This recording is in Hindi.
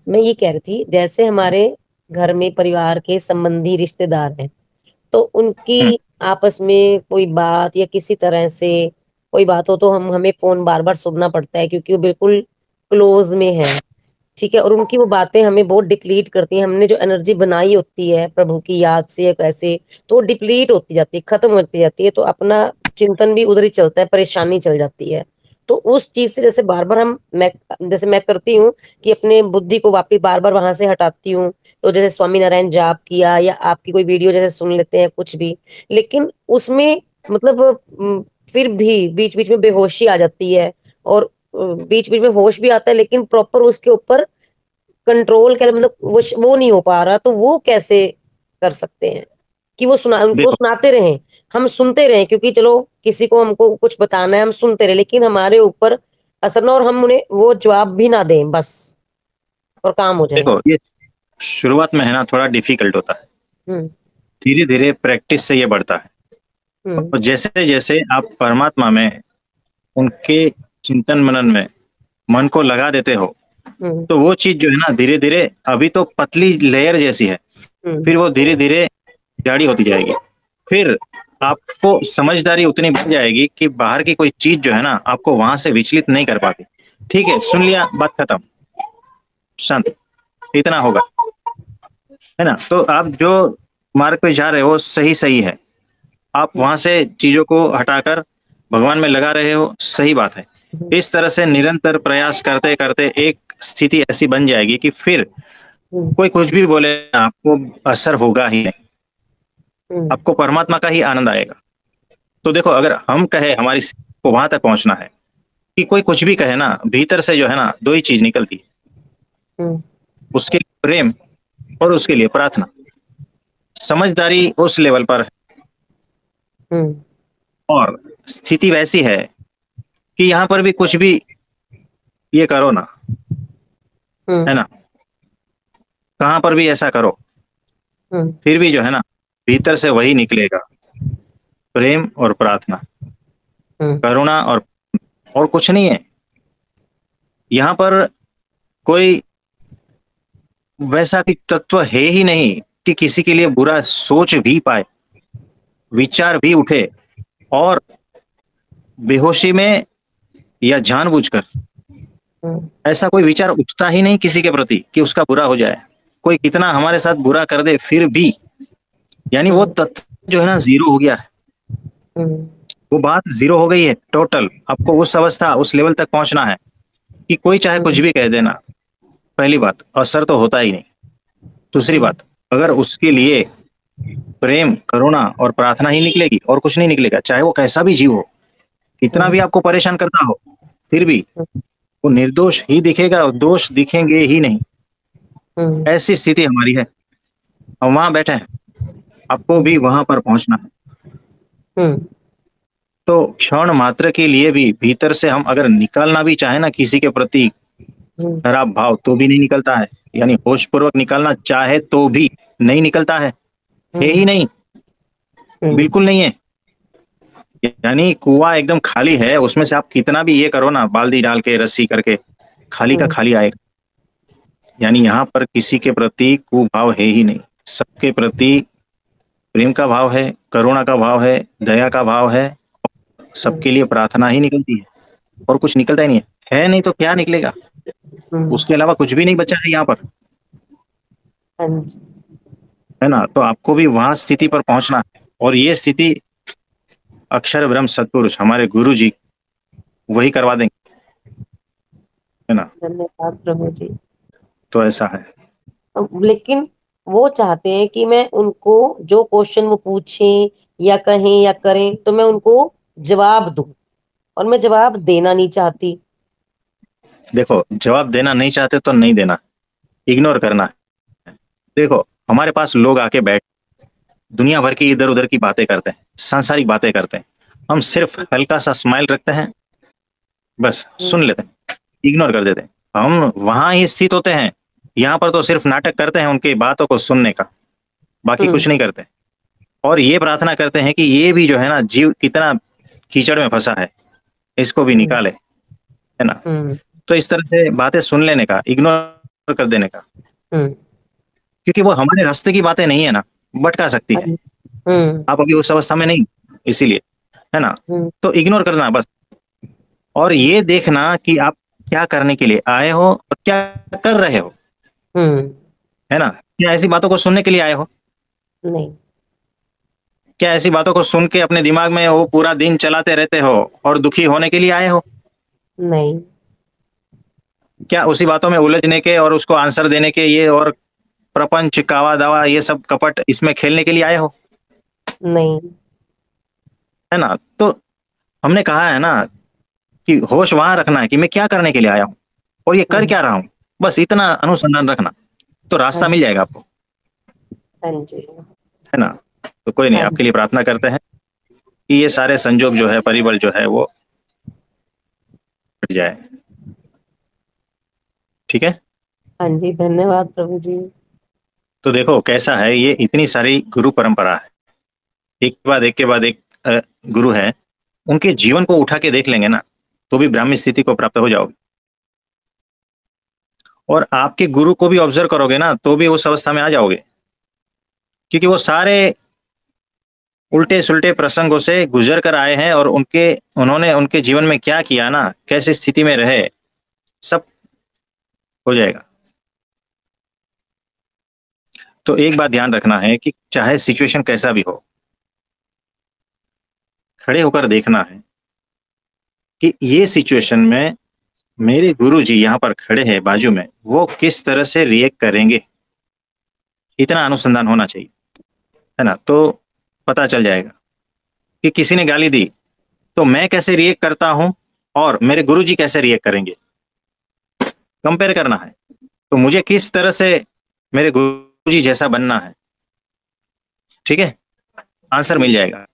मैं ये कह रही थी, जैसे हमारे घर में परिवार के संबंधी रिश्तेदार हैं, तो हम्म। उनकी आपस में कोई बात या किसी तरह से कोई बात हो, तो हम हमें फोन बार बार सुनना पड़ता है, क्योंकि वो बिल्कुल क्लोज में है। ठीक है, और उनकी वो बातें हमें बहुत डिप्लीट करती हैं। हमने जो एनर्जी बनाई होती है प्रभु की याद से या कैसे, तो वो डिप्लीट होती जाती है, खत्म होती जाती है, तो अपना चिंतन भी उधर ही चलता है, परेशानी चल जाती है। तो उस चीज से जैसे बार बार मैं जैसे मैं करती हूँ कि अपने बुद्धि को वापिस बार बार वहां से हटाती हूँ। तो जैसे स्वामी नारायण जाप किया या आपकी कोई वीडियो जैसे सुन लेते हैं कुछ भी, लेकिन उसमें मतलब फिर भी बीच बीच में बेहोशी आ जाती है, और बीच बीच में होश भी आता है, लेकिन प्रॉपर उसके ऊपर कंट्रोल कर, मतलब वो नहीं हो पा रहा। तो वो कैसे कर सकते हैं कि वो उनको देखो सुनाते रहें, हम सुनते रहें, क्योंकि चलो किसी को हमको कुछ बताना है, हम सुनते रहे, लेकिन हमारे ऊपर असर ना, और हम उन्हें वो जवाब भी ना दें बस, और काम हो जाए। देखो, ये शुरुआत में है ना थोड़ा डिफिकल्ट होता है। हम्म। धीरे धीरे प्रैक्टिस से ये बढ़ता है। हम्म। और जैसे जैसे आप परमात्मा में, उनके चिंतन मनन में मन को लगा देते हो, हम्म। तो वो चीज जो है ना धीरे धीरे, अभी तो पतली लेयर जैसी है, हम्म। फिर वो धीरे धीरे गाढ़ी होती जाएगी। फिर आपको समझदारी उतनी बढ़ जाएगी कि बाहर की कोई चीज जो है ना आपको वहां से विचलित नहीं कर पाती। ठीक है, सुन लिया, बात खत्म, शांत, इतना होगा। है ना? तो आप जो मार्ग पे जा रहे हो सही सही है। आप वहां से चीजों को हटाकर भगवान में लगा रहे हो, सही बात है। हम्म। इस तरह से निरंतर प्रयास करते करते एक स्थिति ऐसी बन जाएगी कि फिर हम्म। कोई कुछ भी बोले, आपको असर होगा ही नहीं। हम्म। आपको परमात्मा का ही आनंद आएगा। तो देखो, अगर हम कहे हमारी को वहां तक पहुंचना है कि कोई कुछ भी कहे ना, भीतर से जो है ना दो ही चीज निकलती है। हम्म। उसके लिए प्रेम, और उसके लिए प्रार्थना। समझदारी उस लेवल पर है, हम्म। और स्थिति वैसी है कि यहाँ पर भी कुछ भी ये करो ना, है हम्म। ना, कहाँ पर भी ऐसा करो, हम्म। फिर भी जो है ना भीतर से वही निकलेगा, प्रेम और प्रार्थना, हम्म। करुणा, और कुछ नहीं है यहाँ पर। कोई वैसा कि तत्व है ही नहीं कि किसी के लिए बुरा सोच भी पाए, विचार भी उठे, और बेहोशी में या जानबूझकर हम्म। ऐसा कोई विचार उठता ही नहीं किसी के प्रति कि उसका बुरा हो जाए। कोई कितना हमारे साथ बुरा कर दे फिर भी, यानी वो हम्म। तत्व जो है ना जीरो हो गया है। हम्म। वो बात जीरो हो गई है टोटल। आपको उस अवस्था, उस लेवल तक पहुंचना है कि कोई चाहे कुछ हम्म। भी कह देना, पहली बात असर तो होता ही नहीं। दूसरी हम्म। बात, अगर उसके लिए प्रेम, करुणा और प्रार्थना ही निकलेगी और कुछ नहीं निकलेगा, चाहे वो कैसा भी जीव हो, कितना भी हम्म। आपको परेशान करता हो, फिर भी वो निर्दोष ही दिखेगा, और दोष दिखेंगे ही नहीं। हम्म। ऐसी स्थिति हमारी है, हम वहां बैठे हैं, आपको भी वहां पर पहुंचना है। हम्म। तो क्षण मात्र के लिए भी भीतर से हम अगर निकालना भी चाहे ना किसी के प्रति हम्म। खराब भाव, तो भी नहीं निकलता है। यानी होश पूर्वक निकालना चाहे तो भी नहीं निकलता है ही हम्म। नहीं, हम्म। बिल्कुल नहीं है। यानी कुआं एकदम खाली है, उसमें से आप कितना भी ये करो ना, बाल्टी डाल के रस्सी करके, खाली का हम्म। खाली आएगा। यानी यहाँ पर किसी के प्रति कुभाव है ही नहीं। सबके प्रति प्रेम का भाव है, करुणा का भाव है, दया का भाव है। हम्म। सबके लिए प्रार्थना ही निकलती है, और कुछ निकलता ही नहीं है नहीं तो क्या निकलेगा? हम्म। उसके अलावा कुछ भी नहीं बचा है यहाँ पर। हाँ जी। है ना? तो आपको भी वहां स्थिति पर पहुंचना है, और ये स्थिति अक्षर ब्रह्म सत्पुरुष हमारे गुरु जी वही करवा देंगे। है ना? धन्यवाद प्रभु जी। तो ऐसा है। लेकिन वो चाहते हैं कि मैं उनको जो क्वेश्चन वो पूछें या कहें या करें, तो मैं उनको जवाब दूं, और मैं जवाब देना नहीं चाहती। देखो, जवाब देना नहीं चाहते तो नहीं देना, इग्नोर करना है। देखो, हमारे पास लोग आके बैठ दुनिया भर की इधर उधर की बातें करते हैं, सांसारिक बातें करते हैं। हम सिर्फ हल्का सा स्माइल रखते हैं, बस सुन हम्म। लेते हैं, इग्नोर कर देते हैं। हम वहां ही स्थित होते हैं। यहाँ पर तो सिर्फ नाटक करते हैं उनकी बातों को सुनने का, बाकी कुछ हम्म। नहीं करते। और ये प्रार्थना करते हैं कि ये भी जो है ना जीव कितना कीचड़ में फंसा है, इसको भी हम्म। निकाले। है ना? हम्म। तो इस तरह से बातें सुन लेने का, इग्नोर कर देने का, हम्म। क्योंकि वो हमारे रास्ते की बातें नहीं है ना, भटका सकती है। हम्म। आप अभी उस अवस्था में नहीं, इसीलिए, है ना। हम्म। तो इग्नोर करना बस, और ये देखना कि आप क्या करने के लिए आए हो और क्या कर रहे हो, हम्म। है ना। क्या ऐसी बातों को सुनने के लिए आए हो? नहीं। क्या ऐसी बातों को सुन के अपने दिमाग में वो पूरा दिन चलाते रहते हो और दुखी होने के लिए आए हो? नहीं। क्या उसी बातों में उलझने के और उसको आंसर देने के, ये और प्रपंच कावा दावा ये सब कपट इसमें खेलने के लिए आए हो? नहीं। है ना। तो हमने कहा है ना कि होश वहां रखना है कि मैं क्या करने के लिए आया हूँ और ये कर हम्म। क्या रहा हूँ, बस इतना अनुसंधान रखना, तो हाँ रास्ता मिल जी। जाएगा आपको, हाँ जी। है ना। तो कोई नहीं, हाँ आपके जी। लिए प्रार्थना करते हैं कि ये सारे संजोग जो है, परिबल जो है वो हट जाए। ठीक है। हाँ जी, धन्यवाद प्रभु जी। तो देखो कैसा है, ये इतनी सारी गुरु परंपरा है, एक के बाद एक के बाद एक गुरु है, उनके जीवन को उठा के देख लेंगे ना, तो भी ब्राह्मी स्थिति को प्राप्त हो जाओगे। और आपके गुरु को भी ऑब्जर्व करोगे ना, तो भी उस अवस्था में आ जाओगे, क्योंकि वो सारे उल्टे सुलटे प्रसंगों से गुजर कर आए हैं, और उन्होंने उनके जीवन में क्या किया ना, कैसी स्थिति में रहे, सब हो जाएगा। तो एक बात ध्यान रखना है कि चाहे सिचुएशन कैसा भी हो, खड़े होकर देखना है कि ये सिचुएशन में मेरे गुरु जी यहाँ पर खड़े हैं बाजू में, वो किस तरह से रिएक्ट करेंगे, इतना अनुसंधान होना चाहिए, है ना। तो पता चल जाएगा कि किसी ने गाली दी तो मैं कैसे रिएक्ट करता हूं और मेरे गुरु जी कैसे रिएक्ट करेंगे, कंपेयर करना है। तो मुझे किस तरह से मेरे गुरु जी जैसा बनना है, ठीक है, आंसर मिल जाएगा।